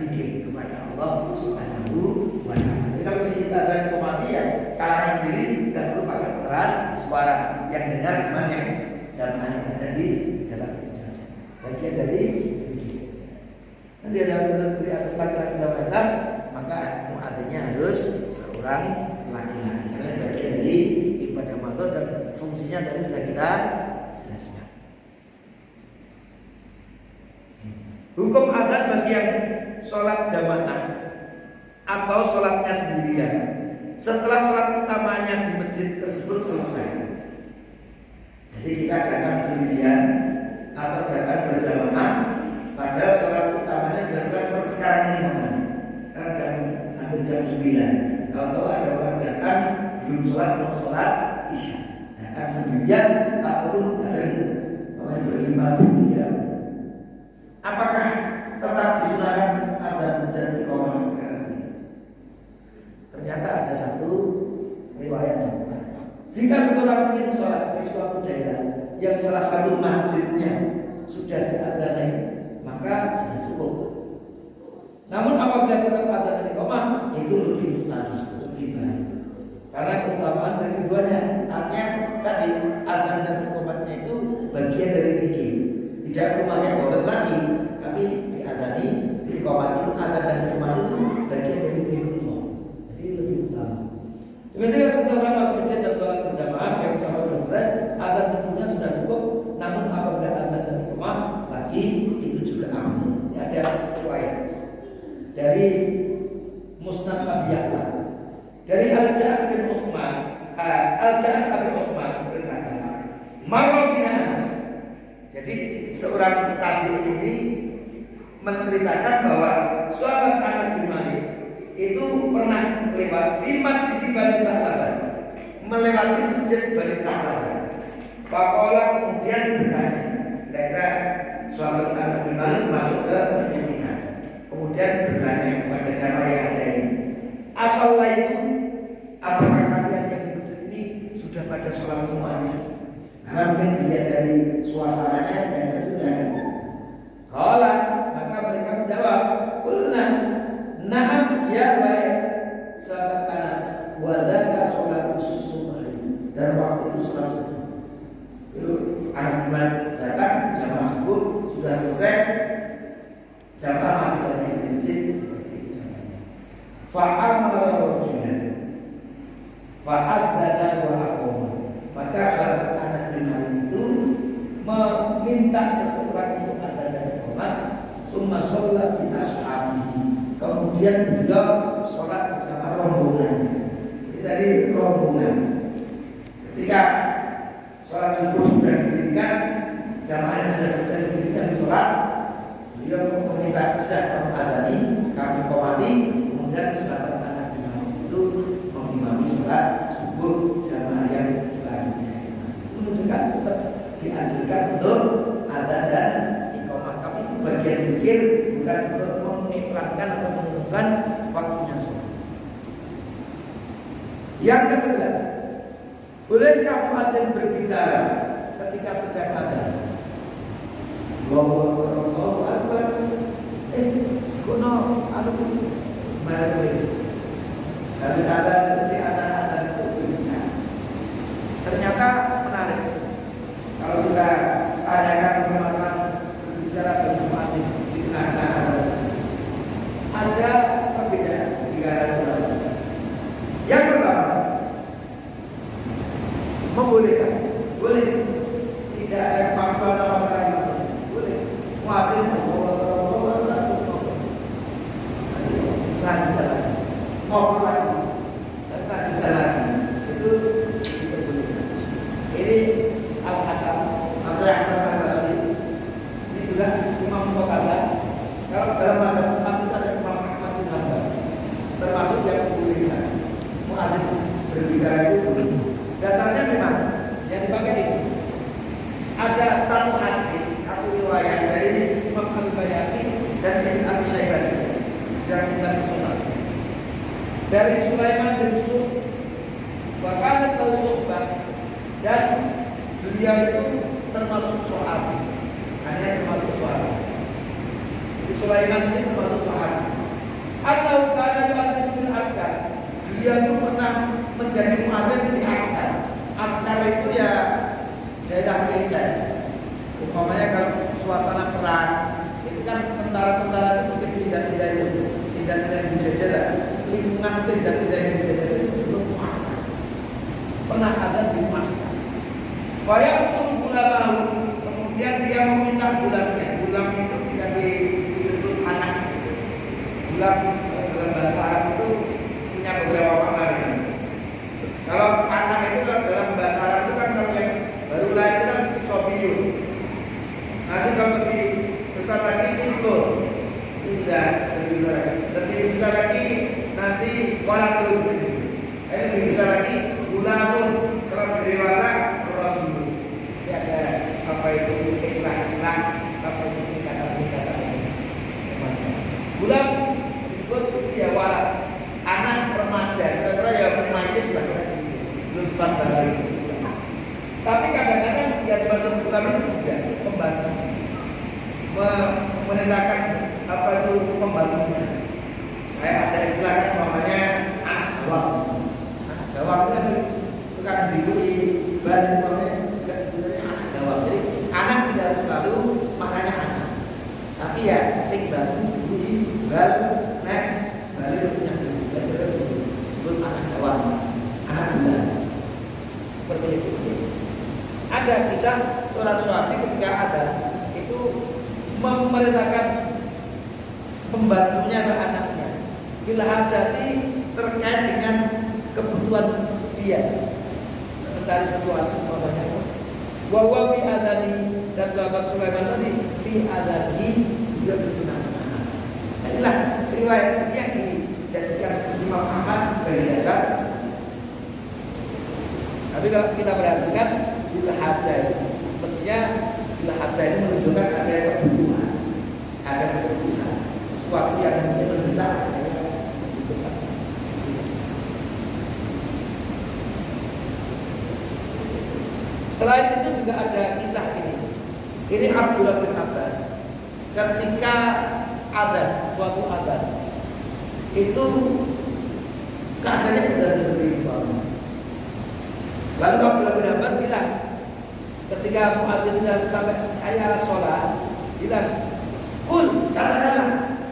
zikir kepada Allah Subhanahu wa Ta'ala. Jadi kalau cerita dan komati ya kalangan sendiri tidak perlu pakai keras suara, yang dengar cuma yang jamaah yang ada di dalam ini saja. Bagian dari zikir. Nanti ada atas laki-laki dan wanita, maka muadzinnya harus seorang laki-laki. Karena bagian dari ibadah malam dan fungsinya tadi sudah kita jelaskan. Hukum adzan bagi yang sholat jamaah atau sholatnya sendirian setelah sholat utamanya di masjid tersebut selesai. Jadi kita datang sendirian atau datang berjamaah pada sholat utamanya sudah selesai seperti sekarang ini namanya. Karena hampir jam 9. Tahu-tahu ada orang datang belum sholat, mau sholat isya. Datang sendirian ataupun bareng, namanya berlima bertiga. Apakah tetap disunahkan adzan dan iqamah? Ternyata ada satu riwayat. Jika seseorang ingin sholat di suatu daerah yang salah satu masjidnya sudah diadzani, maka sudah cukup. Namun apabila tetap adzan dan iqamah, itu lebih utama, lebih baik. Karena keutamaan dari keduanya. Artinya tadi adzan dan iqamahnya itu bagian dari zikir. Tidak perlu pakai orang lagi, tapi diadzani, diiqamati itu adzan dan iqamah itu bagian dari zikrullah. Jadi lebih utama. Biasanya seseorang masuk masjid dan sholat berjamaah yang utama selesai, adzan sebelumnya sudah cukup. Namun apabila adzan dan iqamah Lagi itu juga afdal. ini ada riwayat dari Musnad Abi Ya'la dari Al-Ja'ad bin Uthman. Al-Ja'ad bin Uthman berkata, "Marra bin Anas." Jadi seorang tabi'in ini menceritakan bahwa sahabat Anas bin Malik itu pernah lewat di masjid Bani Tha'labah, melewati masjid Bani Tha'labah. Faqala kemudian bertanya, kira-kira sahabat Anas bin Malik masuk ke masjid kita. Kemudian bertanya kepada jamaah yang ada ini, "Asallah itu, apakah kalian yang di masjid ini sudah pada sholat semuanya?" Karena mungkin dilihat dari suasananya kayaknya sudah. Qala, maka mereka menjawab, "Qulna, na'am ya baik." Sahabat Anas, wa dzaka sholatus subh. Dan waktu itu sholat subuh. Itu Anas bin Malik datang jamaah subuh sudah selesai. Jamaah masih banyak di masjid seperti itu jamaahnya. Fa'amara rajulan fa'adzana wa aqama. Maka sahabat Anas bin Malik itu meminta seseorang untuk adzan dan iqamah, summa shalla bi ashabihi. kemudian beliau sholat bersama rombongan. Jadi tadi rombongan. Ketika sholat subuh sudah didirikan, jamaahnya sudah selesai didirikan sholat, beliau meminta sudah kamu adzani, kamu iqamati, kemudian sahabat Anas bin Malik itu mengimami sholat subuh jamaah yang selanjutnya. Itu menunjukkan tetap dianjurkan untuk adzan dan iqamah. Tapi itu bagian zikir, bukan untuk mengiklankan atau mengumumkan waktunya sholat. Yang ke-11, bolehkah muadzin berbicara ketika sedang adzan? Allahu Akbar. Kono aku mari. Habis adzan nanti adzan itu berbicara. Ternyata menarik. Kalau kita tanyakan permasalahan berbicara bagi muadzin di tengah-tengah adzan, ada perbedaan di kalangan ulama. Yang pertama, membolehkan, boleh, tidak ada fakta sama sekali masalah, boleh. Muadzin ngaji jalan, ngobrol lagi, dan ngaji jalan itu diperbolehkan. Ini Al Hasan, Masalah Hasan Al-Basri, ini juga Imam Qatadah. Kalau dalam mazhab itu ada Imam Ahmad bin Hanbal, termasuk yang membolehkan muadzin berbicara itu boleh. Dasarnya memang yang dipakai ini ada satu hadis atau riwayat dari Imam Al-Bayhaqi dan Ibnu Abi Syaibah yang kita sunnah dari Sulaiman bin Surah, bahkan tahu Su'bah, dan beliau itu termasuk sahabat. Hanya termasuk sahabat. Sulaiman ini termasuk sahabat. Atau karena Yu'adzim bin Askar, dia itu pernah menjadi muadzin di Askar. Askar itu ya daerah militer. Umpamanya kalau suasana perang, itu kan tentara-tentara itu mungkin tidak yang dijajah, lingkungan tidak yang dijajah itu belum Askar. Pernah ada di Askar. Fayaqul ulamahu, kemudian dia meminta bulannya. Bulan itu bisa disebut anak. Bulan dalam bahasa Arab itu punya beberapa makna. Kalau anak itu dalam bahasa Arab itu kan kalau yang baru lahir itu kan sobiun. Nanti kalau lebih besar lagi info, itu sudah lebih besar lagi nanti waladun. Lebih besar lagi gulamun. Kalau dewasa rojul. Ini ada apa itu istilah-istilah, apa itu kata-kata macam. Gulam disebut ya walad, anak remaja. Kira-kira ya remaja sebagai belum balik. Tapi kadang-kadang yang dimaksud gulam itu tidak pembantu, memerintahkan apa itu pembantunya. Kayak ada istilahnya namanya anak gawang. Anak gawang itu tukang jibui balik juga sebenarnya anak gawang. Jadi anak tidak harus selalu maknanya anak. Tapi ya sing bangun jibui bal nek balik punya disebut anak gawang, anak bulan. Seperti itu. Ada kisah seorang suami ketika ada itu memerintahkan pembantunya ke anaknya bila hajati terkait dengan kebutuhan dia mencari sesuatu namanya wawa fi adani, dan sahabat Sulaiman tadi fi adani juga digunakan. Nah, inilah riwayat yang dijadikan Imam Ahmad sebagai dasar. Tapi kalau kita perhatikan bila haja itu mestinya bila haja itu menunjukkan ada kebutuhan, sesuatu yang mungkin lebih besar. Selain itu juga ada kisah ini. Ini Abdullah bin Abbas ketika adzan, suatu adzan itu keadaannya sudah berubah. Lalu Abdullah bin Abbas bilang, ketika muadzin sudah sampai ayat sholat, bilang, "Kul, katakanlah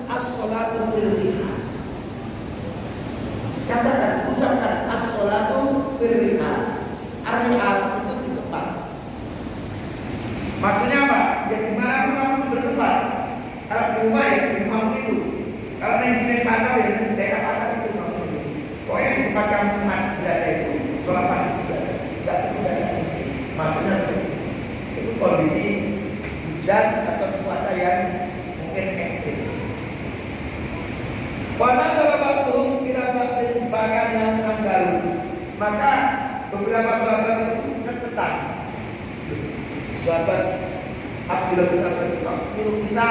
as-sholatu fil rihal." Katakan, ucapkan as-sholatu fil rihal. Ar-rihal itu di tempat. Maksudnya apa? Ya di mana pun kamu bertempat. Kalau di rumah ya di rumahmu itu. Kalau di pasar ya di daerah pasar itu kamu itu. Pokoknya di tempat kamu berada itu, sholat pagi juga tidak ada masjid. Maksudnya seperti itu. Itu kondisi hujan atau cuaca yang mungkin ekstrim. Pada waktu kita bahkan yang tanggal, maka beberapa sahabat itu ketat. Sahabat Abdullah bin Abbas itu kita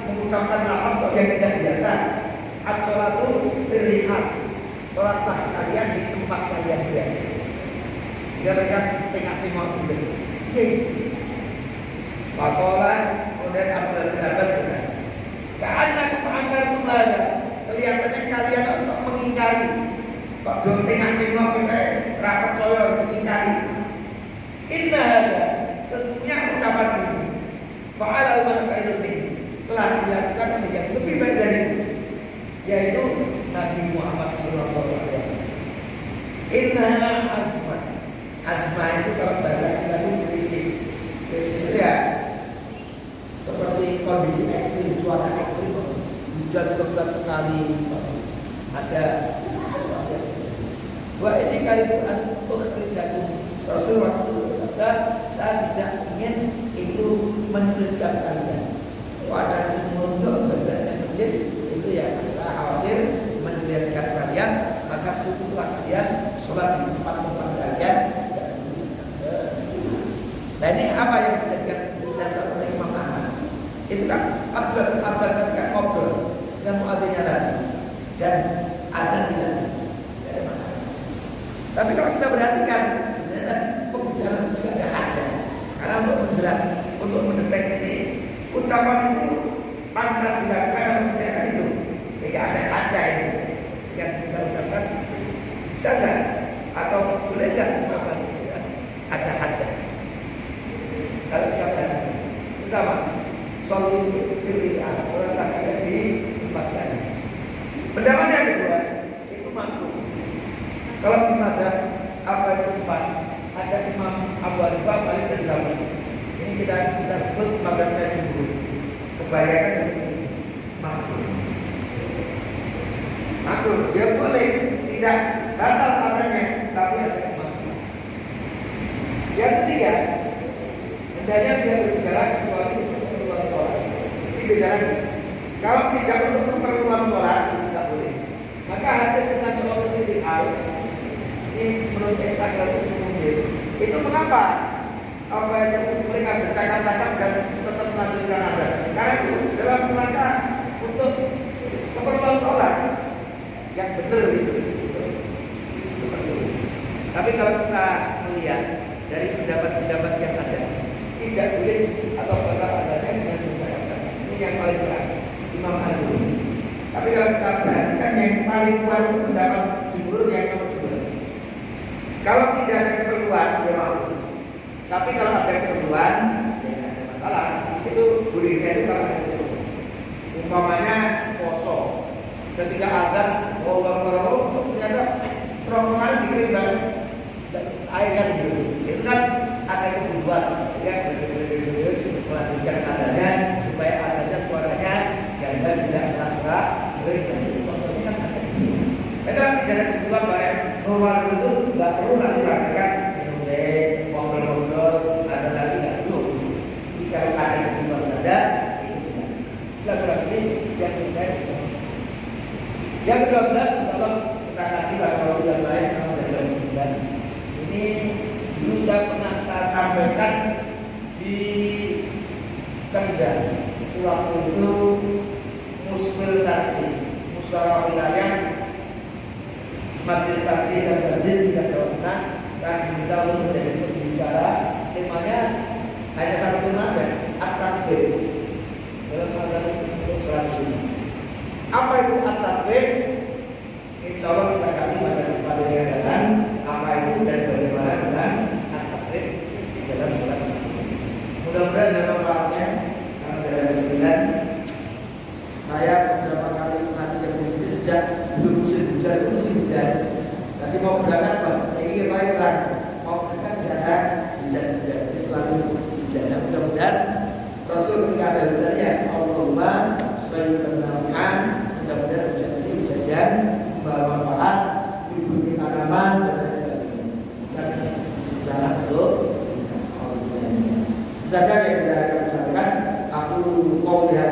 mengucapkan lafaz yang tidak biasa. As-sholatu fil rihal. Sholatlah kalian di tempat cuma kalian belajar. Sehingga mereka tengok-tengok gitu. Oke. Pakolan kemudian Abdullah bin Abbas berkata, "Karena keanggar kemana? Kelihatannya kalian untuk mengingkari. Kok dong tengok-tengok kita rapat coyo mengingkari. Inna hada, sesungguhnya ucapan ini fa'ala man khairun min, telah dilakukan oleh yang lebih baik dari itu, yaitu Nabi Muhammad sallallahu alaihi wasallam. Inna azmah. Azmah itu kalau bahasa kita itu krisis. Krisis itu ya seperti kondisi ekstrim, cuaca ekstrim, hujan lebat sekali, ada sesuatu. Wah ini kali Quran ukhrijakum. Rasul waktu bersabda, saya tidak ingin itu menyulitkan kalian. Wadah simuljo badannya kecil itu ya saya khawatir menyulitkan kalian, maka cukuplah kalian sholat di tempat-tempat kalian. Nah ini apa yang dijadikan dasar oleh Imam Ahmad? Itu kan Abdullah bin Abbas tadi kan ngobrol dengan muadzinnya tadi dan ada dilanjut, tidak ada masalah. Tapi kalau kita perhatikan sebenarnya tadi pembicaraan itu juga ada hajat, karena untuk menjelaskan, untuk mendetek ini ucapan itu pantas dilakukan dalam keadaan itu, sehingga ada hajat ini yang kita ucapkan bisa nggak atau boleh nggak ucapan itu ya? Ada hajat. Kalau kita perhatikan bersama solu pilihan sholat ada di tempat lain. Pendapat yang kedua itu mampu. Kalau di mazhab apa itu empat, ada Imam Abu Hanifah, Malik dan Syafi'i. Ini kita bisa sebut mazhabnya jumhur. Kebanyakan mampu. Mampu, dia boleh tidak batal katanya, tapi ada mampu. Yang ketiga, hendaknya dia berbicara kecuali untuk keperluan sholat. Ini beda lagi. Kalau tidak untuk keperluan sholat, tidak boleh. Maka hadis tentang sholat itu ini menurut Ishaq itu mungkin. Itu mengapa? Apa itu mereka bercakap-cakap dan tetap melanjutkan azan? Karena itu dalam rangka untuk keperluan sholat yang benar itu. Seperti itu. Tapi kalau kita melihat dari pendapat-pendapat yang ada, tidak boleh atau batal adanya dengan bercakap-cakap. Ini yang paling keras Imam Azhari. Tapi kalau kita perhatikan yang paling kuat itu pendapat jumhur yang nomor 2. Kalau tidak ada keperluan, dia mau. Tapi kalau ada keperluan, ya tidak ada masalah. Itu bolehnya itu kalau ada keperluan. Umpamanya poso, ketika azan mau berperlu, ternyata rombongan dikirim banget air kan gitu. Itu kan ada keperluan, ya melanjutkan adanya supaya adanya suaranya dan tidak serak-serak. Itu contohnya kan ada keperluan. Kalau tidak ada keperluan baik normal itu nggak perlu nanti praktekkan minum teh, ngobrol-ngobrol, ada lagi nggak perlu. Jadi kalau ada keperluan saja itu tidak. Berarti yang kita yang ke-12 insyaallah kita kaji pada waktu yang lain kalau belajar bulan. Ini dulu saya sampaikan di Kendal. Itu waktu itu Musbil Kaji, musyawarah wilayah Majelis Kaji dan Kaji di Jawa Tengah. Saya diminta untuk menjadi pembicara. Temanya hanya satu tema saja, at-takbir. Dalam azan untuk salat sunnah. Apa itu at-takbir? Insya Allah kita kaji pada kesempatan yang datang. Apa itu dan bagaimana dengan at-takbir di dalam salat sunnah. Mudah-mudahan ada manfaatnya. Karena dalam sembilan saya beberapa kali pengajian di sini sejak belum musim hujan itu musim hujan. Nanti mau berangkat Pak, ini kemarin kan mau berangkat tidak ada hujan juga. Jadi selalu hujan. Mudah-mudahan Rasul ketika ada hujannya, Allahumma sholli nafi'an. Mudah-mudahan hujan ini hujan yang membawa manfaat, diberi tanaman dan lain sebagainya. Dan bicara untuk saja yang saya sampaikan. Aku kau lihat